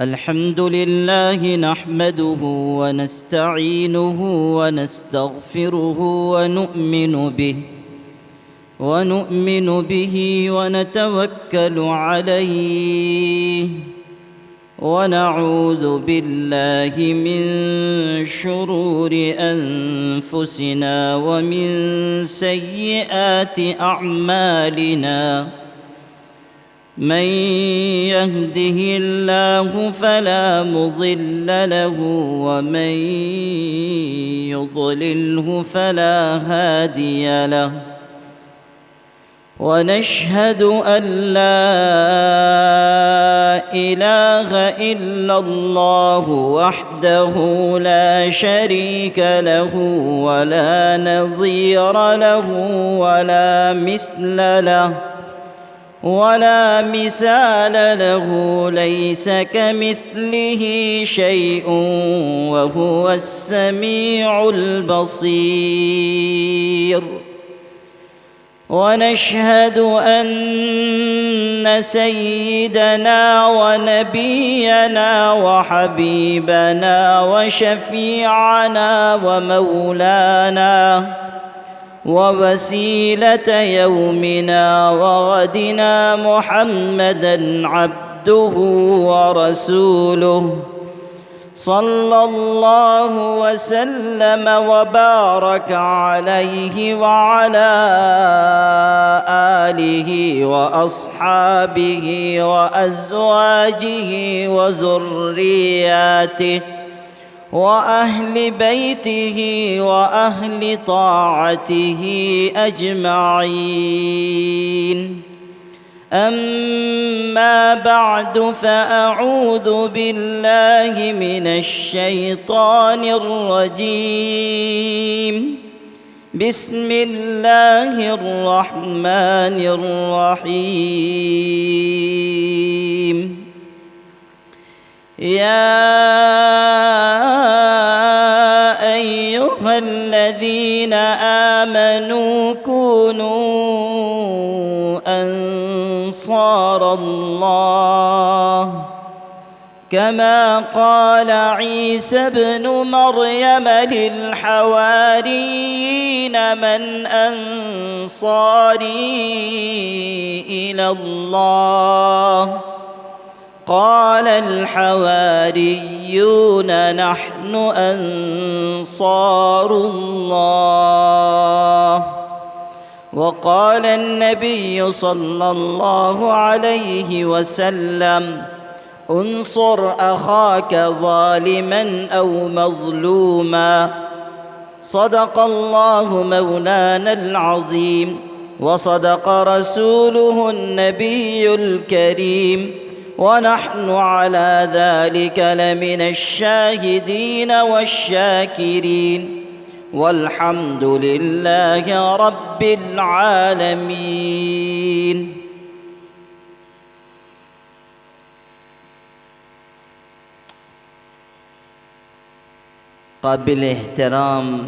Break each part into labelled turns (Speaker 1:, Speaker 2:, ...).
Speaker 1: الحمد لله نحمده ونستعينه ونستغفره ونؤمن به ونتوكل عليه ونعوذ بالله من شرور أنفسنا ومن سيئات أعمالنا. من يهده الله فلا مضل له ومن يضلله فلا هادي له. ونشهد أن لا إله إلا الله وحده لا شريك له ولا نظير له ولا مثل له ولا مثال له، ليس كمثله شيء وهو السميع البصير. ونشهد أن سيدنا ونبينا وحبيبنا وشفيعنا ومولانا ووسيلة يومنا وغدنا محمدًا عبده ورسوله، صلى الله وسلم وبارك عليه وعلى آله وأصحابه وأزواجه وذرياته وأهل بيته وأهل طاعته أجمعين. أما بعد، فأعوذ بالله من الشيطان الرجيم. بسم الله الرحمن الرحيم. يا أيها الذين آمنوا كونوا أنصار الله كما قال عيسى ابن مريم للحواريين: من أنصاري إلى الله؟ قال الحواريون: نحن أنصار الله. وقال النبي صلى الله عليه وسلم: انصر أخاك ظالما أو مظلوما. صدق الله مولانا العظيم، وصدق رسوله النبي الكريم، ونحن على ذلك لمن الشاهدين والشاكرين، والحمد لله رب العالمين. قابل احترام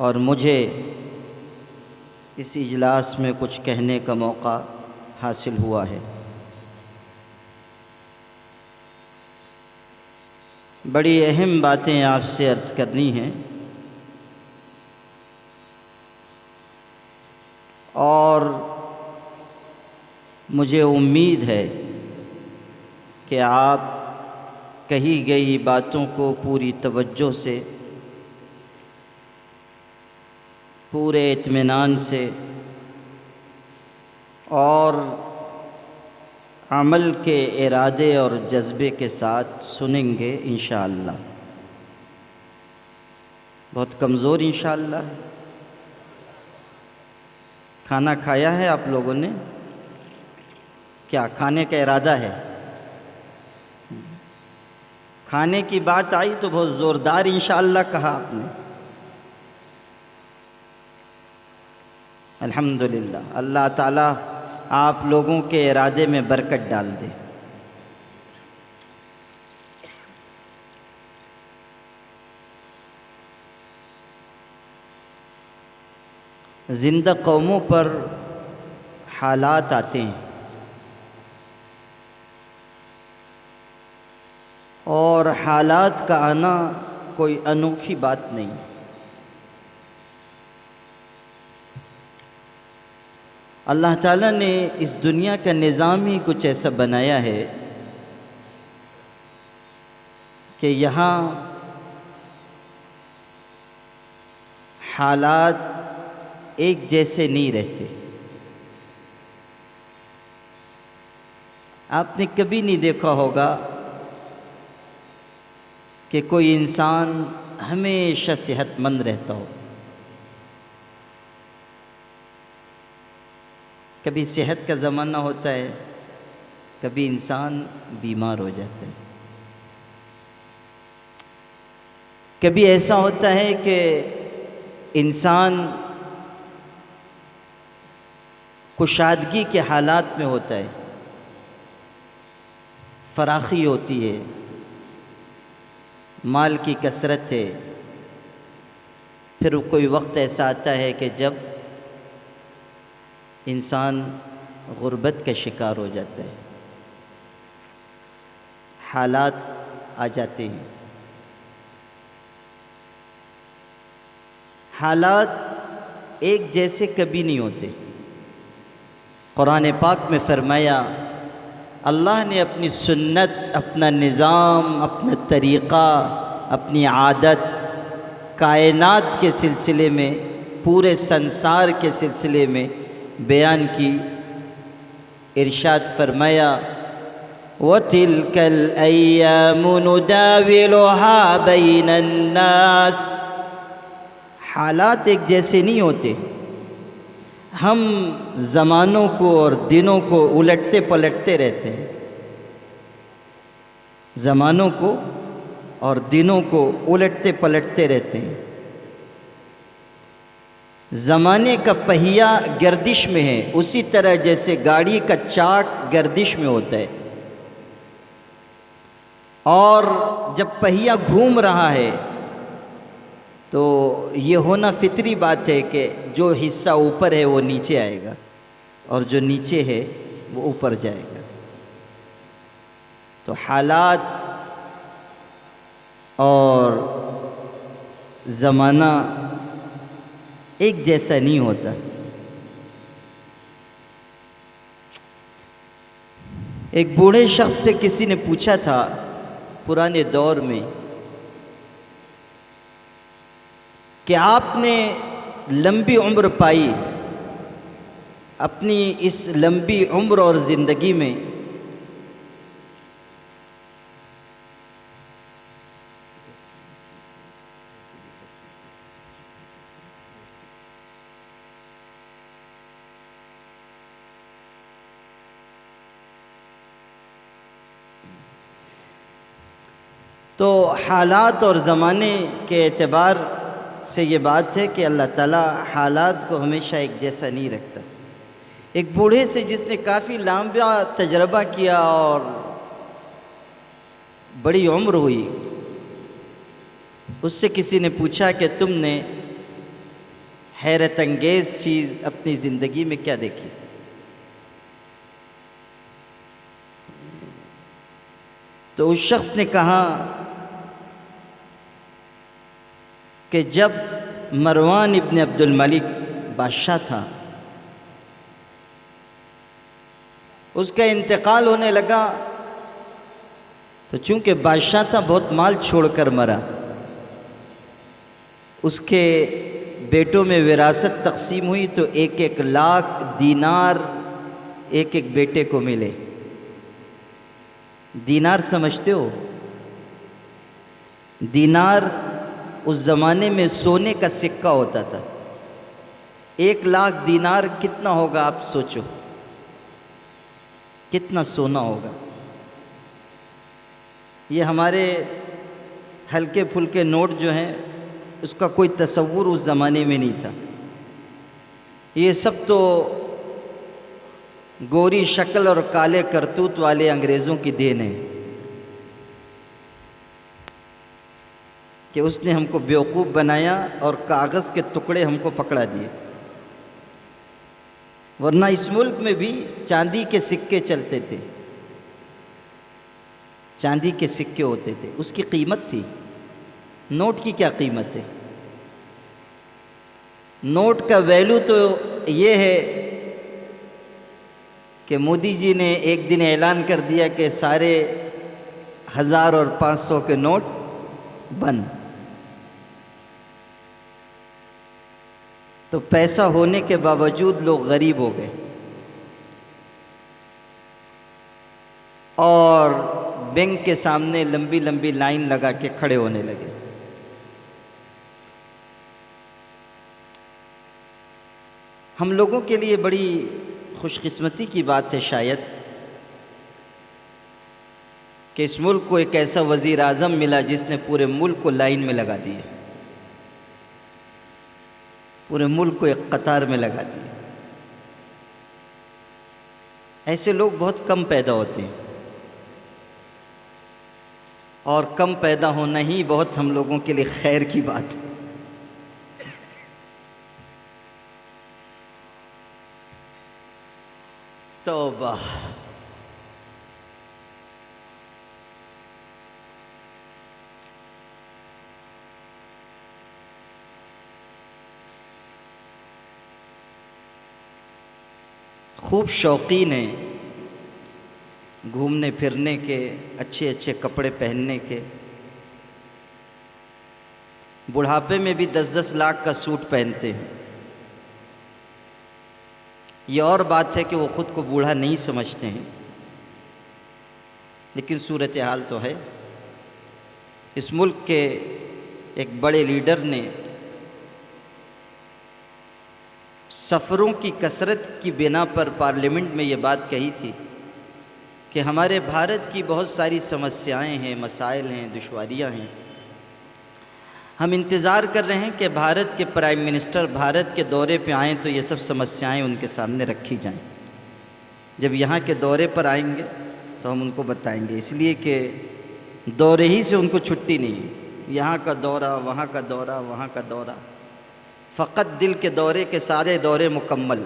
Speaker 1: اور مجھے اس اجلاس میں کچھ کہنے کا موقع حاصل ہوا ہے۔ بڑی اہم باتیں آپ سے عرض کرنی ہیں، اور مجھے امید ہے کہ آپ کہی گئی باتوں کو پوری توجہ سے، پورے اطمینان سے اور عمل کے ارادے اور جذبے کے ساتھ سنیں گے انشاءاللہ۔ بہت کمزور انشاءاللہ ہے۔ کھانا کھایا ہے آپ لوگوں نے؟ کیا کھانے کا ارادہ ہے؟ کھانے کی بات آئی تو بہت زوردار انشاءاللہ کہا آپ نے۔ الحمدللہ، اللہ تعالیٰ آپ لوگوں کے ارادے میں برکت ڈال دے۔ زندہ قوموں پر حالات آتے ہیں، اور حالات کا آنا کوئی انوکھی بات نہیں۔ اللہ تعالیٰ نے اس دنیا کا نظام ہی کچھ ایسا بنایا ہے کہ یہاں حالات ایک جیسے نہیں رہتے۔ آپ نے کبھی نہیں دیکھا ہوگا کہ کوئی انسان ہمیشہ صحت مند رہتا ہو۔ کبھی صحت کا زمانہ ہوتا ہے، کبھی انسان بیمار ہو جاتا ہے۔ کبھی ایسا ہوتا ہے کہ انسان کشادگی کے حالات میں ہوتا ہے، فراخی ہوتی ہے، مال کی کثرت ہے۔ پھر کوئی وقت ایسا آتا ہے کہ جب انسان غربت کا شکار ہو جاتا ہے، حالات آ جاتے ہیں۔ حالات ایک جیسے کبھی نہیں ہوتے۔ قرآن پاک میں فرمایا، اللہ نے اپنی سنت، اپنا نظام، اپنا طریقہ، اپنی عادت کائنات کے سلسلے میں، پورے سنسار کے سلسلے میں بیان کی۔ ارشاد فرمایا، وَتِلْكَ الْأَيَّامُ نُدَاوِلُهَا بَيْنَ النَّاسِ۔ حالات ایک جیسے نہیں ہوتے۔ ہم زمانوں کو اور دنوں کو الٹتے پلٹتے رہتے ہیں، زمانوں کو اور دنوں کو الٹتے پلٹتے رہتے ہیں۔ زمانے کا پہیہ گردش میں ہے، اسی طرح جیسے گاڑی کا چاک گردش میں ہوتا ہے، اور جب پہیہ گھوم رہا ہے تو یہ ہونا فطری بات ہے کہ جو حصہ اوپر ہے وہ نیچے آئے گا، اور جو نیچے ہے وہ اوپر جائے گا۔ تو حالات اور زمانہ ایک جیسا نہیں ہوتا۔ ایک بوڑھے شخص سے کسی نے پوچھا تھا پرانے دور میں کہ آپ نے لمبی عمر پائی، اپنی اس لمبی عمر اور زندگی میں تو حالات اور زمانے کے اعتبار سے یہ بات ہے کہ اللہ تعالیٰ حالات کو ہمیشہ ایک جیسا نہیں رکھتا۔ ایک بوڑھے سے جس نے کافی لمبا تجربہ کیا اور بڑی عمر ہوئی، اس سے کسی نے پوچھا کہ تم نے حیرت انگیز چیز اپنی زندگی میں کیا دیکھی؟ تو اس شخص نے کہا کہ جب مروان ابن عبد الملک بادشاہ تھا، اس کا انتقال ہونے لگا، تو چونکہ بادشاہ تھا بہت مال چھوڑ کر مرا، اس کے بیٹوں میں وراثت تقسیم ہوئی تو 1,00,000 دینار ایک ایک بیٹے کو ملے۔ دینار سمجھتے ہو؟ دینار اس زمانے میں سونے کا سکہ ہوتا تھا۔ 1,00,000 دینار کتنا ہوگا آپ سوچو، کتنا سونا ہوگا؟ یہ ہمارے ہلکے پھلکے نوٹ جو ہیں اس کا کوئی تصور اس زمانے میں نہیں تھا۔ یہ سب تو گوری شکل اور کالے کرتوت والے انگریزوں کی دین ہے کہ اس نے ہم کو بیوقوف بنایا اور کاغذ کے ٹکڑے ہم کو پکڑا دیے، ورنہ اس ملک میں بھی چاندی کے سکے چلتے تھے، چاندی کے سکے ہوتے تھے، اس کی قیمت تھی۔ نوٹ کی کیا قیمت ہے؟ نوٹ کا ویلیو تو یہ ہے کہ مودی جی نے ایک دن اعلان کر دیا کہ سارے 1000 اور 500 کے نوٹ بند۔ تو پیسہ ہونے کے باوجود لوگ غریب ہو گئے اور بینک کے سامنے لمبی لمبی لائن لگا کے کھڑے ہونے لگے۔ ہم لوگوں کے لیے بڑی خوش قسمتی کی بات ہے شاید کہ اس ملک کو ایک ایسا وزیر اعظم ملا جس نے پورے ملک کو لائن میں لگا دیا، پورے ملک کو ایک قطار میں لگا دیا۔ ایسے لوگ بہت کم پیدا ہوتے ہیں، اور کم پیدا ہونا ہی بہت ہم لوگوں کے لیے خیر کی بات ہے۔ توبہ! خوب شوقین ہیں گھومنے پھرنے کے، اچھے اچھے کپڑے پہننے کے، بڑھاپے میں بھی 10-10 لاکھ کا سوٹ پہنتے ہیں۔ یہ اور بات ہے کہ وہ خود کو بوڑھا نہیں سمجھتے ہیں، لیکن صورتحال تو ہے۔ اس ملک کے ایک بڑے لیڈر نے سفروں کی کثرت کی بنا پر پارلیمنٹ میں یہ بات کہی تھی کہ ہمارے بھارت کی بہت ساری سمسیائیں ہیں، مسائل ہیں، دشواریاں ہیں۔ ہم انتظار کر رہے ہیں کہ بھارت کے پرائم منسٹر بھارت کے دورے پہ آئیں تو یہ سب سمسیائیں ان کے سامنے رکھی جائیں۔ جب یہاں کے دورے پر آئیں گے تو ہم ان کو بتائیں گے، اس لیے کہ دورے ہی سے ان کو چھٹی نہیں ہے۔ یہاں کا دورہ، وہاں کا دورہ، وہاں کا دورہ، فقط دل کے دورے کے سارے دورے مکمل۔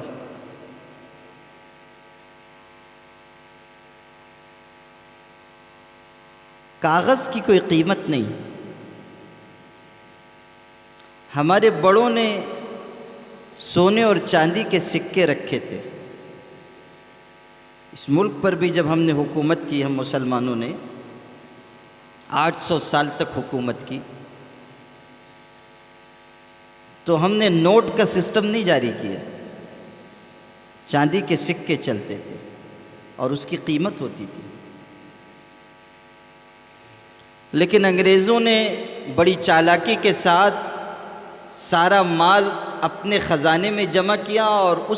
Speaker 1: کاغذ کی کوئی قیمت نہیں۔ ہمارے بڑوں نے سونے اور چاندی کے سکے رکھے تھے۔ اس ملک پر بھی جب ہم نے حکومت کی، ہم مسلمانوں نے 800 سال تک حکومت کی، تو ہم نے نوٹ کا سسٹم نہیں جاری کیا، چاندی کے سکے چلتے تھے اور اس کی قیمت ہوتی تھی۔ لیکن انگریزوں نے بڑی چالاکی کے ساتھ سارا مال اپنے خزانے میں جمع کیا اور اس